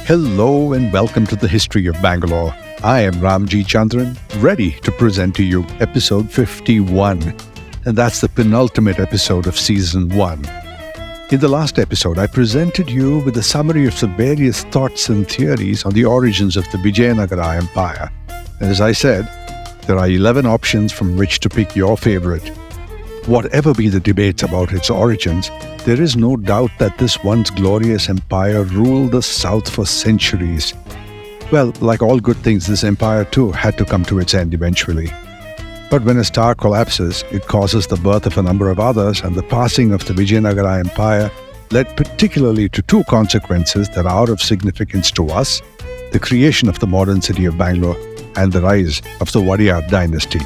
Hello and welcome to the History of Bangalore. I am Ramjee Chandran, ready to present to you episode 51, and that's the penultimate episode of season 1. In the last episode, I presented you with a summary of some various thoughts and theories on the origins of the Vijayanagara Empire. And as I said, there are 11 options from which to pick your favorite. Whatever be the debates about its origins, there is no doubt that this once glorious empire ruled the south for centuries. Well, like all good things, this empire too had to come to its end eventually. But when a star collapses, it causes the birth of a number of others, and the passing of the Vijayanagara Empire led particularly to two consequences that are of significance to us: the creation of the modern city of Bangalore and the rise of the Wadiyar dynasty.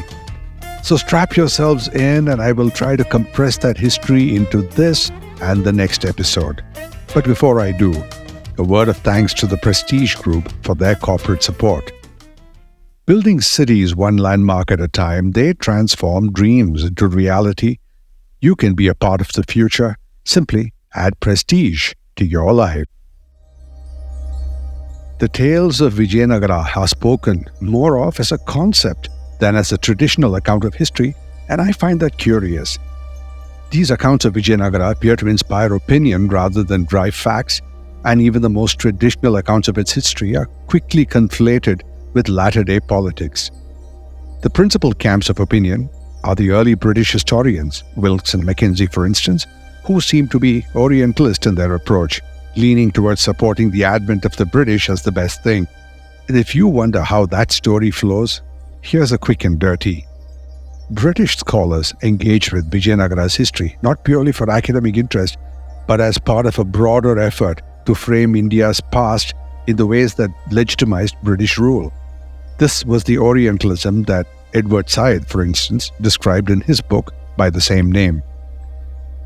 So strap yourselves in, and I will try to compress that history into this and the next episode. But before I do, a word of thanks to the Prestige Group for their corporate support. Building cities one landmark at a time, they transform dreams into reality. You can be a part of the future. Simply add prestige to your life. The tales of Vijayanagara are spoken more of as a concept than as a traditional account of history, and I find that curious. These accounts of Vijayanagara appear to inspire opinion rather than drive facts, and even the most traditional accounts of its history are quickly conflated with latter-day politics. The principal camps of opinion are the early British historians, Wilkes and Mackenzie for instance, who seem to be Orientalist in their approach, leaning towards supporting the advent of the British as the best thing. And if you wonder how that story flows, here's a quick and dirty. British scholars engaged with Vijayanagara's history not purely for academic interest, but as part of a broader effort to frame India's past in the ways that legitimized British rule. This was the Orientalism that Edward Said, for instance, described in his book by the same name.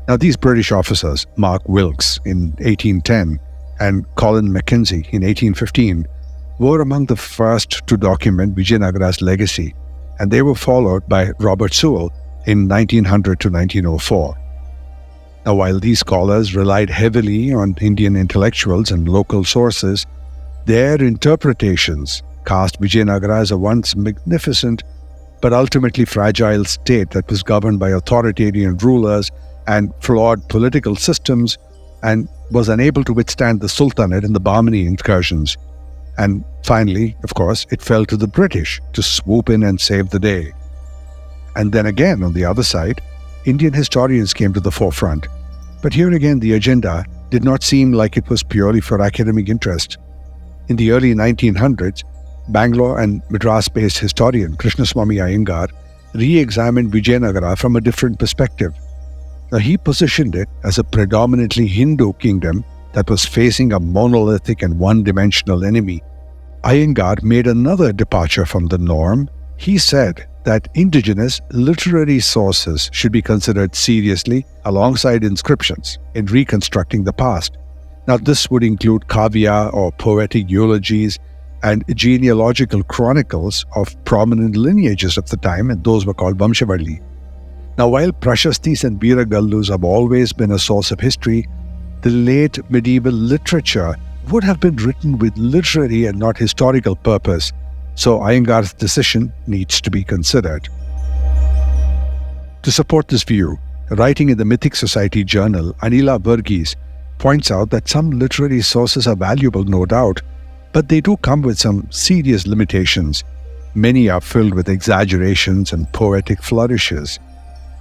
Now, these British officers, Mark Wilkes in 1810 and Colin Mackenzie in 1815, were among the first to document Vijayanagara's legacy, and they were followed by Robert Sewell in 1900 to 1904. Now, while these scholars relied heavily on Indian intellectuals and local sources, their interpretations cast Vijayanagara as a once magnificent but ultimately fragile state that was governed by authoritarian rulers and flawed political systems, and was unable to withstand the Sultanate and the Bahmani incursions. And finally, of course, it fell to the British to swoop in and save the day. And then again, on the other side, Indian historians came to the forefront. But here again, the agenda did not seem like it was purely for academic interest. In the early 1900s, Bangalore and Madras-based historian Krishnadeva Raya re-examined Vijayanagara from a different perspective. Now, he positioned it as a predominantly Hindu kingdom that was facing a monolithic and one-dimensional enemy. Iyengar made another departure from the norm. He said that indigenous literary sources should be considered seriously alongside inscriptions in reconstructing the past. Now, this would include kavya or poetic eulogies and genealogical chronicles of prominent lineages of the time, and those were called Vamshavalli. Now, while Prashastis and Veeragallus have always been a source of history, the late medieval literature would have been written with literary and not historical purpose, so Iyengar's decision needs to be considered. To support this view, writing in the Mythic Society journal, Anila Verghese points out that some literary sources are valuable, no doubt, but they do come with some serious limitations. Many are filled with exaggerations and poetic flourishes.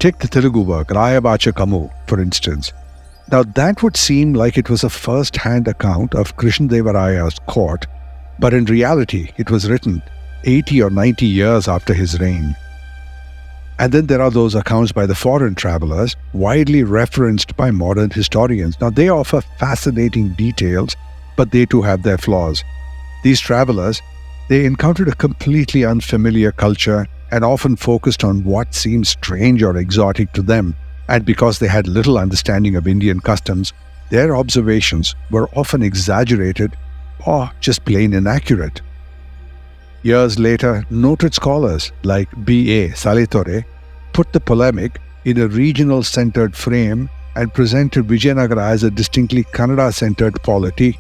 Take the Telugu work, Rayavachakamu, for instance. Now, that would seem like it was a first-hand account of Krishnadeva Raya's court, but in reality, it was written 80 or 90 years after his reign. And then there are those accounts by the foreign travelers, widely referenced by modern historians. Now, they offer fascinating details, but they too have their flaws. These travelers, they encountered a completely unfamiliar culture and often focused on what seemed strange or exotic to them. And because they had little understanding of Indian customs, their observations were often exaggerated or just plain inaccurate. Years later, noted scholars like B.A. Salitore put the polemic in a regional-centered frame and presented Vijayanagara as a distinctly Kannada-centered polity.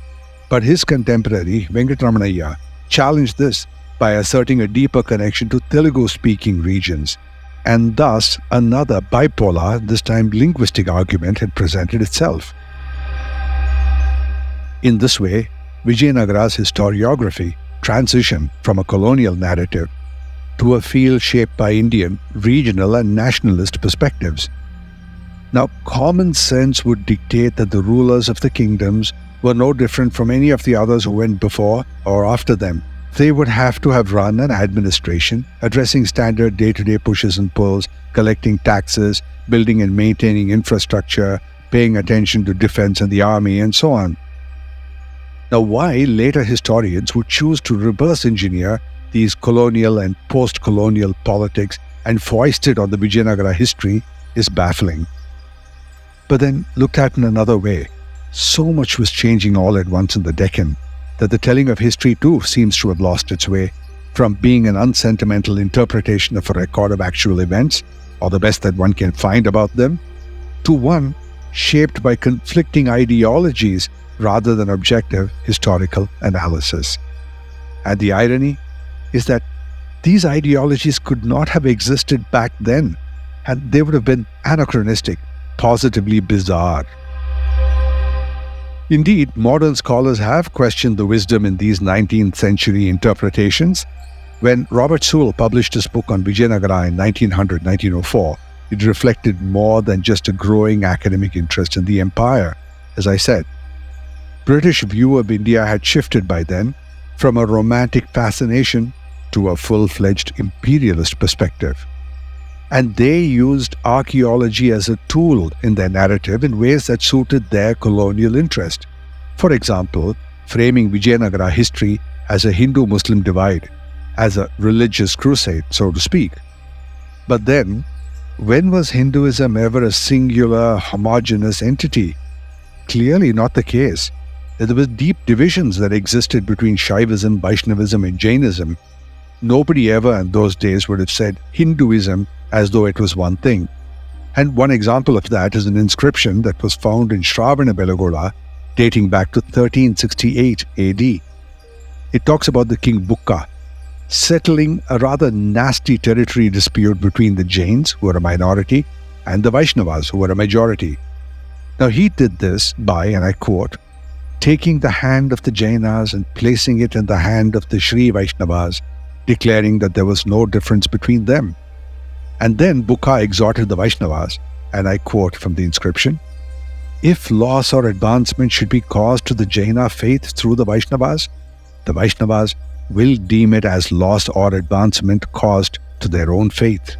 But his contemporary, Venkataramanayya, challenged this by asserting a deeper connection to Telugu-speaking regions. And thus, another bipolar, this time linguistic argument had presented itself. In this way, Vijayanagara's historiography transitioned from a colonial narrative to a field shaped by Indian, regional and nationalist perspectives. Now, common sense would dictate that the rulers of the kingdoms were no different from any of the others who went before or after them. They would have to have run an administration, addressing standard day-to-day pushes and pulls, collecting taxes, building and maintaining infrastructure, paying attention to defense and the army, and so on. Now, why later historians would choose to reverse engineer these colonial and post-colonial politics and foist it on the Vijayanagara history is baffling. But then, looked at in another way, so much was changing all at once in the Deccan that the telling of history too seems to have lost its way, from being an unsentimental interpretation of a record of actual events, or the best that one can find about them, to one shaped by conflicting ideologies rather than objective historical analysis. And the irony is that these ideologies could not have existed back then, and they would have been anachronistic, positively bizarre. Indeed, modern scholars have questioned the wisdom in these 19th century interpretations. When Robert Sewell published his book on Vijayanagara in 1900-1904, it reflected more than just a growing academic interest in the empire. As I said, British view of India had shifted by then from a romantic fascination to a full-fledged imperialist perspective. And they used archaeology as a tool in their narrative in ways that suited their colonial interest. For example, framing Vijayanagara history as a Hindu-Muslim divide, as a religious crusade, so to speak. But then, when was Hinduism ever a singular, homogeneous entity? Clearly not the case. There were deep divisions that existed between Shaivism, Vaishnavism, and Jainism. Nobody ever in those days would have said Hinduism as though it was one thing. And one example of that is an inscription that was found in Shravanabelagola dating back to 1368 AD. It talks about the king Bukka settling a rather nasty territory dispute between the Jains, who were a minority, and the Vaishnavas, who were a majority. Now he did this by, and I quote, taking the hand of the Jainas and placing it in the hand of the Sri Vaishnavas, declaring that there was no difference between them. And then Bukka exhorted the Vaishnavas, and I quote from the inscription, if loss or advancement should be caused to the Jaina faith through the Vaishnavas will deem it as loss or advancement caused to their own faith.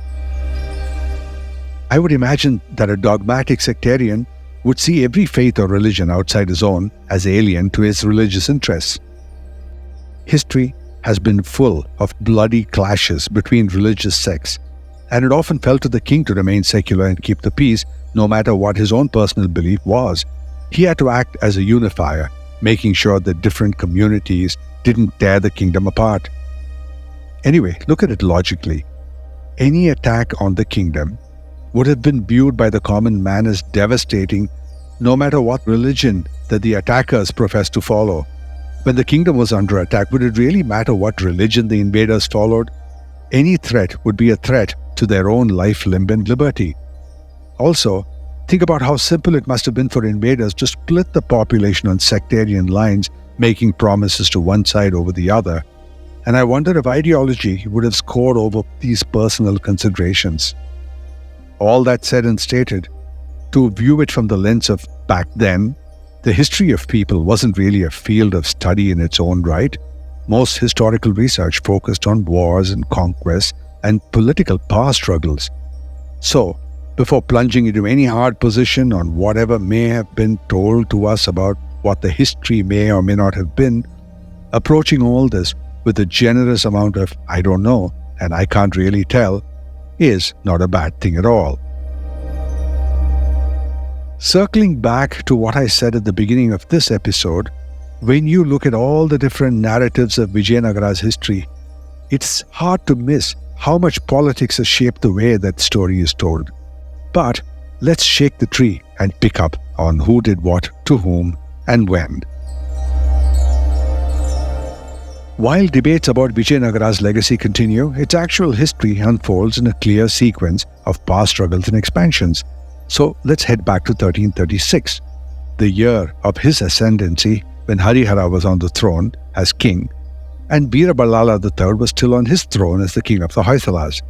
I would imagine that a dogmatic sectarian would see every faith or religion outside his own as alien to his religious interests. History has been full of bloody clashes between religious sects, and it often fell to the king to remain secular and keep the peace, no matter what his own personal belief was. He had to act as a unifier, making sure that different communities didn't tear the kingdom apart. Anyway, look at it logically. Any attack on the kingdom would have been viewed by the common man as devastating, no matter what religion that the attackers professed to follow. When the kingdom was under attack, would it really matter what religion the invaders followed? Any threat would be a threat to their own life, limb, and liberty. Also, think about how simple it must have been for invaders to split the population on sectarian lines, making promises to one side over the other. And I wonder if ideology would have scored over these personal considerations. All that said and stated, to view it from the lens of back then, the history of people wasn't really a field of study in its own right. Most historical research focused on wars and conquests and political power struggles. So, before plunging into any hard position on whatever may have been told to us about what the history may or may not have been, approaching all this with a generous amount of I don't know and I can't really tell is not a bad thing at all. Circling back to what I said at the beginning of this episode, when you look at all the different narratives of Vijayanagara's history, it's hard to miss how much politics has shaped the way that story is told. But let's shake the tree and pick up on who did what to whom and when. While debates about Vijayanagara's legacy continue, its actual history unfolds in a clear sequence of past struggles and expansions. So let's head back to 1336, the year of his ascendancy when Harihara was on the throne as king, and Veera Ballala III was still on his throne as the king of the Hoysalas.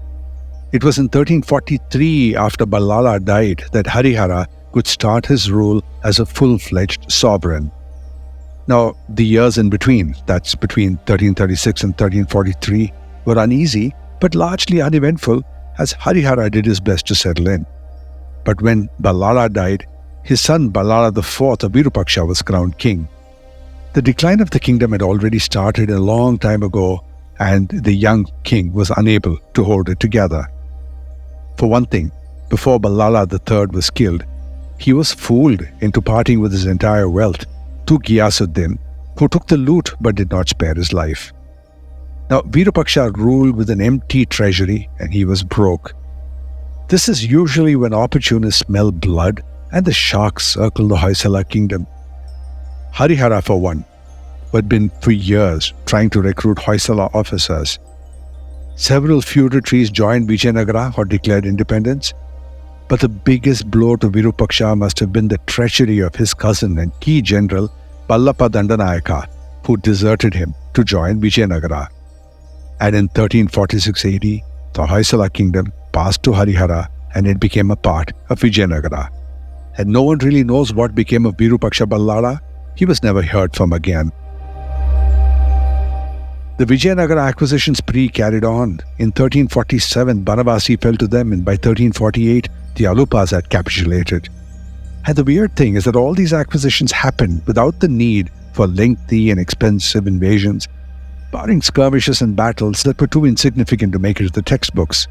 It was in 1343, after Ballala died, that Harihara could start his rule as a full-fledged sovereign. Now, the years in between, that's between 1336 and 1343, were uneasy but largely uneventful as Harihara did his best to settle in. But when Ballala died, his son Ballala IV of Virupaksha was crowned king. The decline of the kingdom had already started a long time ago, and the young king was unable to hold it together. For one thing, before Ballala III was killed, he was fooled into parting with his entire wealth to Ghiyasuddin, who took the loot but did not spare his life. Now, Virupaksha ruled with an empty treasury and he was broke. This is usually when opportunists smell blood and the sharks circle the Hoysala kingdom. Harihara, for one, who had been for years trying to recruit Hoysala officers. Several feudatories joined Vijayanagara or declared independence, but the biggest blow to Virupaksha must have been the treachery of his cousin and key general Pallappa Dandanayaka, who deserted him to join Vijayanagara. And in 1346 AD, the Hoysala kingdom passed to Harihara and it became a part of Vijayanagara. And no one really knows what became of Virupaksha Ballala. He was never heard from again. The Vijayanagara acquisition spree carried on. In 1347, Banavasi fell to them, and by 1348, the Alupas had capitulated. And the weird thing is that all these acquisitions happened without the need for lengthy and expensive invasions, barring skirmishes and battles that were too insignificant to make it to the textbooks.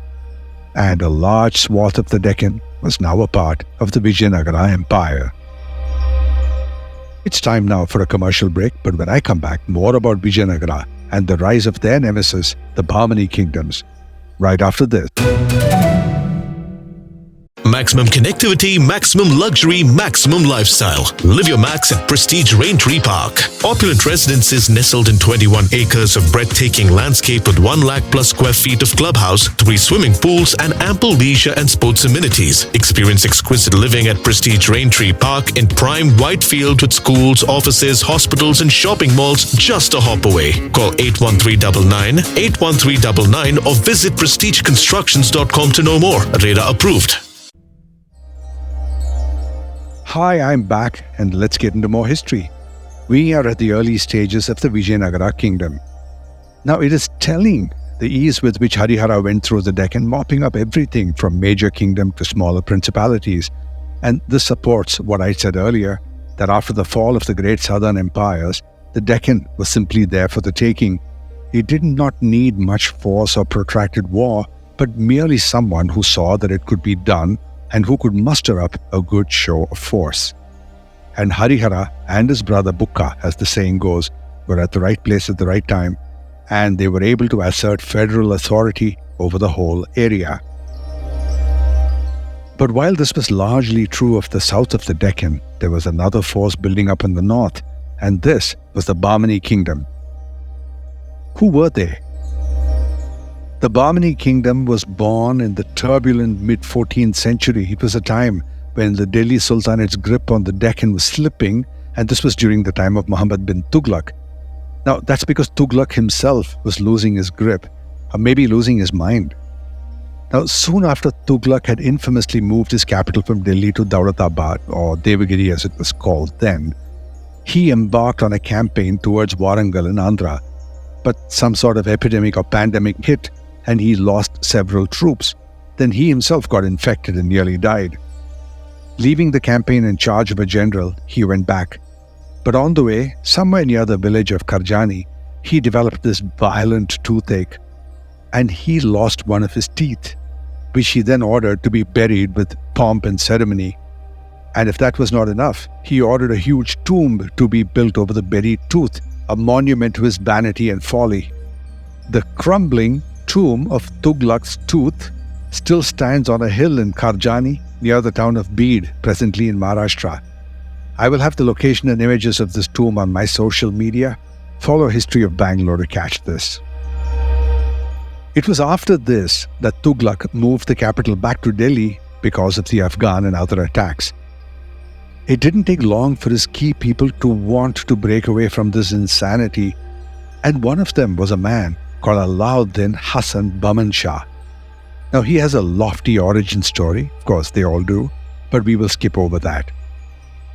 And a large swath of the Deccan was now a part of the Vijayanagara Empire. It's time now for a commercial break, but when I come back, more about Vijayanagara and the rise of their nemesis, the Bahmani kingdoms, right after this. Maximum connectivity, maximum luxury, maximum lifestyle. Live your max at Prestige Raintree Park. Opulent residences nestled in 21 acres of breathtaking landscape with 1 lakh plus square feet of clubhouse, 3 swimming pools, and ample leisure and sports amenities. Experience exquisite living at Prestige Raintree Park in prime Whitefield with schools, offices, hospitals, and shopping malls just a hop away. Call 81399 81399 or visit prestigeconstructions.com to know more. RADA approved. Hi, I'm back, and let's get into more history. We are at the early stages of the Vijayanagara kingdom. Now, it is telling the ease with which Harihara went through the Deccan, mopping up everything from major kingdom to smaller principalities. And this supports what I said earlier, that after the fall of the great southern empires, the Deccan was simply there for the taking. It did not need much force or protracted war, but merely someone who saw that it could be done and who could muster up a good show of force. And Harihara and his brother Bukka, as the saying goes, were at the right place at the right time, and they were able to assert federal authority over the whole area. But while this was largely true of the south of the Deccan, there was another force building up in the north, and this was the Bahmani kingdom. Who were they? The Bahmani kingdom was born in the turbulent mid-14th century. It was a time when the Delhi Sultanate's grip on the Deccan was slipping, and this was during the time of Muhammad bin Tughlaq. Now, that's because Tughlaq himself was losing his grip, or maybe losing his mind. Now, soon after Tughlaq had infamously moved his capital from Delhi to Daulatabad, or Devagiri as it was called then, he embarked on a campaign towards Warangal in Andhra. But some sort of epidemic or pandemic hit, and he lost several troops. Then he himself got infected and nearly died. Leaving the campaign in charge of a general, he went back. But on the way, somewhere near the village of Karjani, he developed this violent toothache, and he lost one of his teeth, which he then ordered to be buried with pomp and ceremony. And if that was not enough, he ordered a huge tomb to be built over the buried tooth, a monument to his vanity and folly. The crumbling tomb of Tughlaq's tooth still stands on a hill in Karjani near the town of Beed, presently in Maharashtra. I will have the location and images of this tomb on my social media. Follow History of Bangalore to catch this. It was after this that Tughlaq moved the capital back to Delhi because of the Afghan and other attacks. It didn't take long for his key people to want to break away from this insanity, and one of them was a man called Alauddin Hasan Bahman Shah. Now, he has a lofty origin story, of course they all do, but we will skip over that.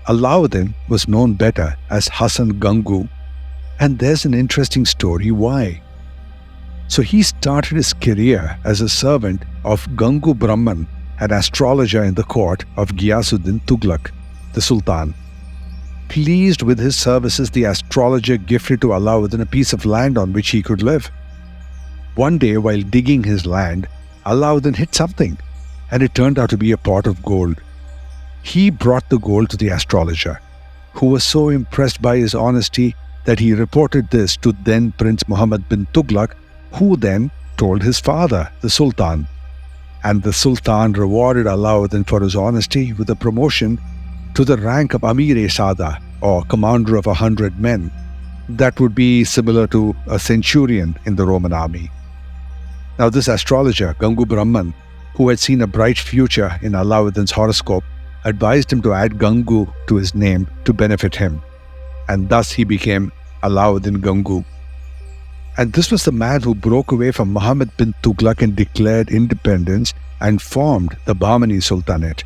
Alauddin was known better as Hasan Gangu, and there's an interesting story why. So he started his career as a servant of Gangu Brahman, an astrologer in the court of Ghiyasuddin Tughlaq, the Sultan. Pleased with his services, the astrologer gifted to Alauddin a piece of land on which he could live. One day, while digging his land, Alauddin hit something, and it turned out to be a pot of gold. He brought the gold to the astrologer, who was so impressed by his honesty that he reported this to then Prince Muhammad bin Tughlaq, who then told his father, the Sultan. And the Sultan rewarded Alauddin for his honesty with a promotion to the rank of Amir-e-Sada, or commander of 100 men. That would be similar to a centurion in the Roman army. Now, this astrologer, Gangu Brahman, who had seen a bright future in Alauddin's horoscope, advised him to add Gangu to his name to benefit him, and thus he became Alauddin Gangu. And this was the man who broke away from Muhammad bin Tughlaq and declared independence and formed the Bahmani Sultanate.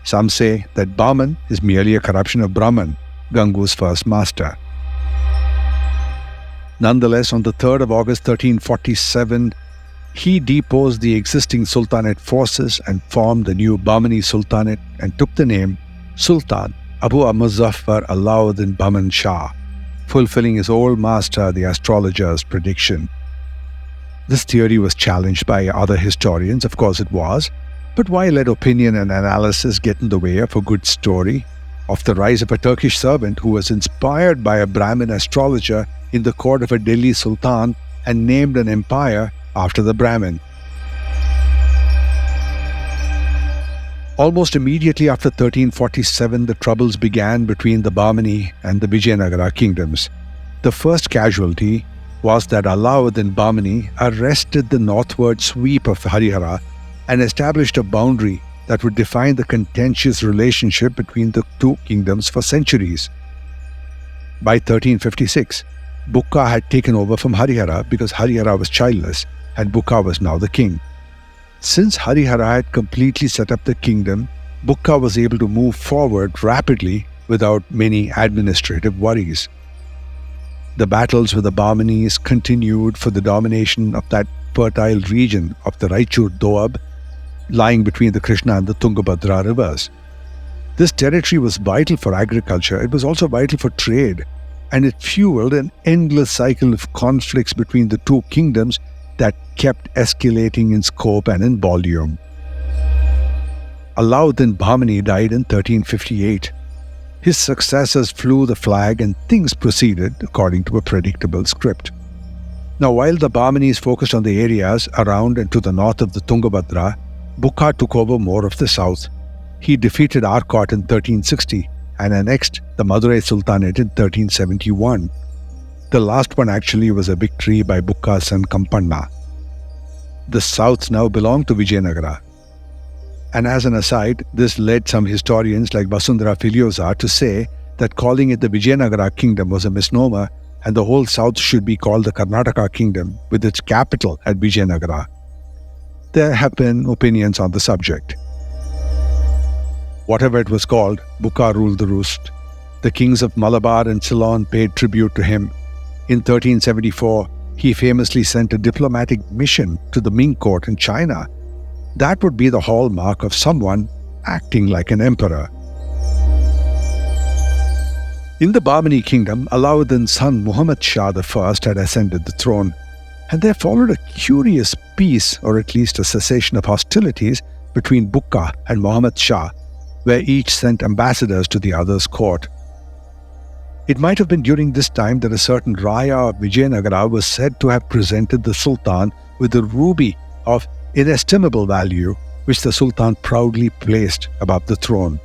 Some say that Bahman is merely a corruption of Brahman, Gangu's first master. Nonetheless, on the 3rd of August 1347, he deposed the existing Sultanate forces and formed the new Bahmani Sultanate and took the name Sultan Abu Muzaffar Alauddin Bahman Shah, fulfilling his old master, the astrologer's prediction. This theory was challenged by other historians, of course it was, but why let opinion and analysis get in the way of a good story of the rise of a Turkish servant who was inspired by a Brahmin astrologer in the court of a Delhi Sultan and named an empire after the Brahmin? Almost immediately after 1347, the troubles began between the Bahmani and the Vijayanagara kingdoms. The first casualty was that Alauddin Bahmani arrested the northward sweep of Harihara and established a boundary that would define the contentious relationship between the two kingdoms for centuries. By 1356, Bukka had taken over from Harihara because Harihara was childless and Bukka was now the king. Since Harihara had completely set up the kingdom, Bukka was able to move forward rapidly without many administrative worries. The battles with the Bahmanis continued for the domination of that fertile region of the Raichur Doab, lying between the Krishna and the Tungabhadra rivers. This territory was vital for agriculture, it was also vital for trade, and it fueled an endless cycle of conflicts between the two kingdoms that kept escalating in scope and in volume. Alauddin Bahmani died in 1358. His successors flew the flag and things proceeded according to a predictable script. Now, while the Bahmanis focused on the areas around and to the north of the Tungabhadra, Bukka took over more of the south. He defeated Arcot in 1360 and annexed the Madurai Sultanate in 1371. The last one actually was a victory by Bukka's son Kampanna. The south now belonged to Vijayanagara. And as an aside, this led some historians like Vasundhara Filiosa to say that calling it the Vijayanagara kingdom was a misnomer and the whole south should be called the Karnataka kingdom with its capital at Vijayanagara. There have been opinions on the subject. Whatever it was called, Bukka ruled the roost. The kings of Malabar and Ceylon paid tribute to him. In 1374, he famously sent a diplomatic mission to the Ming court in China. That would be the hallmark of someone acting like an emperor. In the Bahmani kingdom, Alauddin's son Muhammad Shah I had ascended the throne, and there followed a curious peace, or at least a cessation of hostilities, between Bukka and Muhammad Shah, where each sent ambassadors to the other's court. It might have been during this time that a certain Raya of Vijayanagara was said to have presented the Sultan with a ruby of inestimable value, which the Sultan proudly placed above the throne.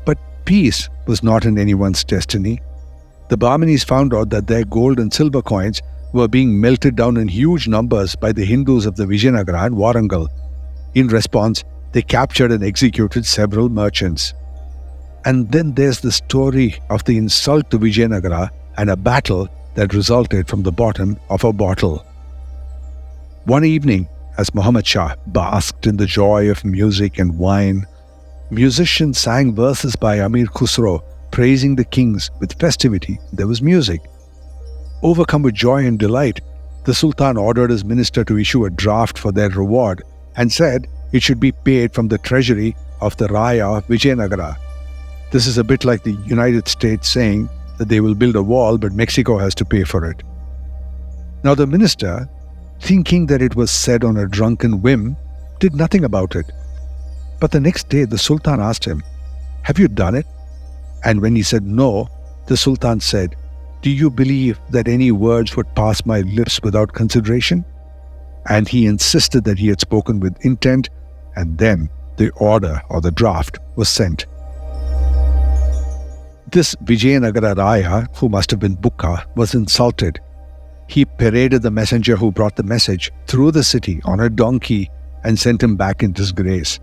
But peace was not in anyone's destiny. The Bahmanis found out that their gold and silver coins were being melted down in huge numbers by the Hindus of the Vijayanagara and Warangal. In response, they captured and executed several merchants. And then there's the story of the insult to Vijayanagara and a battle that resulted from the bottom of a bottle. One evening, as Muhammad Shah basked in the joy of music and wine, musicians sang verses by Amir Khusro praising the kings with festivity. There was music. Overcome with joy and delight, the Sultan ordered his minister to issue a draft for their reward and said it should be paid from the treasury of the Raya of Vijayanagara. This is a bit like the United States saying that they will build a wall but Mexico has to pay for it. Now the minister, thinking that it was said on a drunken whim, did nothing about it. But the next day the Sultan asked him, "Have you done it?" And when he said no, the Sultan said, "Do you believe that any words would pass my lips without consideration?" And he insisted that he had spoken with intent, and then the order or the draft was sent. This Vijayanagara Raya, who must have been Bukka, was insulted. He paraded the messenger who brought the message through the city on a donkey and sent him back in disgrace.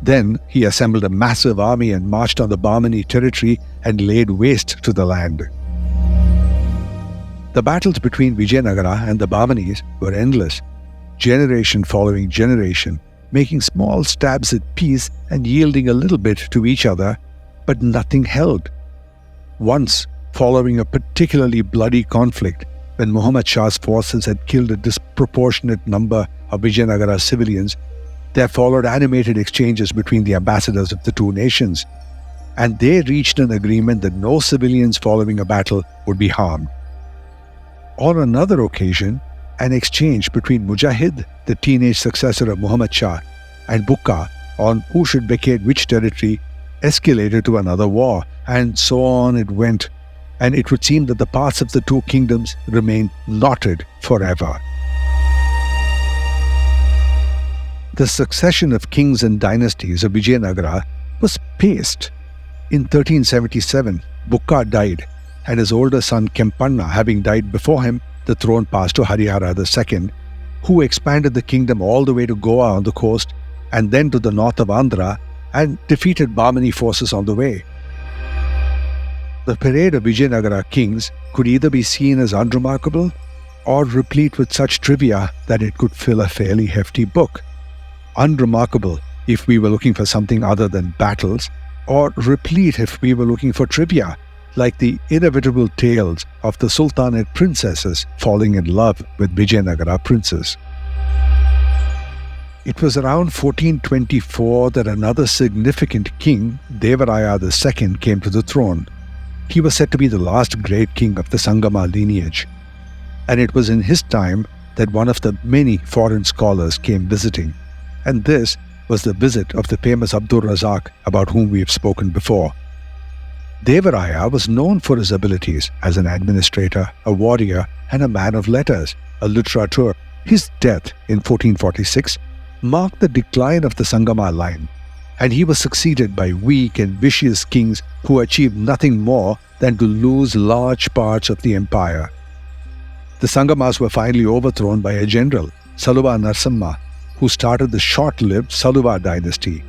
Then he assembled a massive army and marched on the Bahmani territory and laid waste to the land. The battles between Vijayanagara and the Bahmanis were endless, generation following generation, making small stabs at peace and yielding a little bit to each other, but nothing held. Once, following a particularly bloody conflict, when Muhammad Shah's forces had killed a disproportionate number of Vijayanagara civilians, there followed animated exchanges between the ambassadors of the two nations, and they reached an agreement that no civilians following a battle would be harmed. On another occasion, an exchange between Mujahid, the teenage successor of Muhammad Shah, and Bukka on who should vacate which territory escalated to another war, and so on it went, and it would seem that the paths of the two kingdoms remained knotted forever. The succession of kings and dynasties of Vijayanagara was paced. In 1377, Bukka died, and his older son Kempanna having died before him, the throne passed to Harihara II, who expanded the kingdom all the way to Goa on the coast and then to the north of Andhra and defeated Bahmani forces on the way. The parade of Vijayanagara kings could either be seen as unremarkable or replete with such trivia that it could fill a fairly hefty book. Unremarkable if we were looking for something other than battles, or replete if we were looking for trivia, like the inevitable tales of the Sultanate princesses falling in love with Vijayanagara princes. It was around 1424 that another significant king, Deva Raya II, came to the throne. He was said to be the last great king of the Sangama lineage, and it was in his time that one of the many foreign scholars came visiting, and this was the visit of the famous Abdul Razak about whom we have spoken before. Deva Raya was known for his abilities as an administrator, a warrior, and a man of letters, a literateur. His death in 1446 marked the decline of the Sangama line, and he was succeeded by weak and vicious kings who achieved nothing more than to lose large parts of the empire. The Sangamas were finally overthrown by a general, Saluva Narasimha, who started the short-lived Saluva dynasty.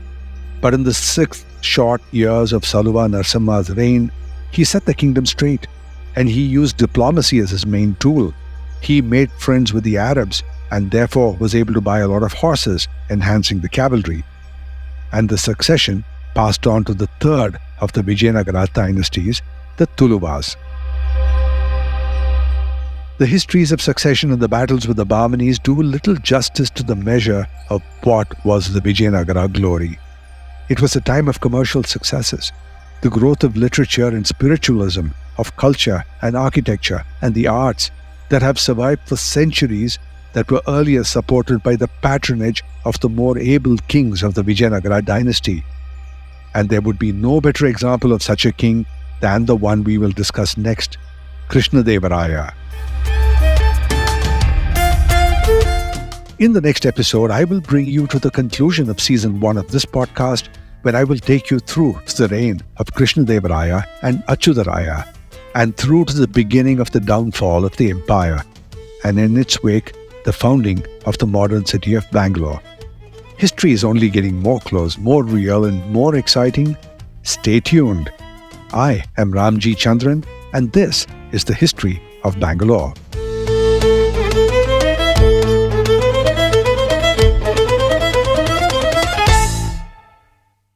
But in the 6th short years of Saluva Narasimha's reign, he set the kingdom straight, and he used diplomacy as his main tool. He made friends with the Arabs and therefore was able to buy a lot of horses, enhancing the cavalry. And the succession passed on to the third of the Vijayanagara dynasties, the Tuluvas. The histories of succession and the battles with the Bahmanis do little justice to the measure of what was the Vijayanagara glory. It was a time of commercial successes, the growth of literature and spiritualism, of culture and architecture and the arts that have survived for centuries, that were earlier supported by the patronage of the more able kings of the Vijayanagara dynasty. And there would be no better example of such a king than the one we will discuss next, Krishnadeva Raya. In the next episode, I will bring you to the conclusion of Season 1 of this podcast, when I will take you through the reign of Krishnadeva Raya and Achyuta Raya, and through to the beginning of the downfall of the empire, and in its wake, the founding of the modern city of Bangalore. History is only getting more close, more real, and more exciting. Stay tuned. I am Ramjee Chandran, and this is the History of Bangalore.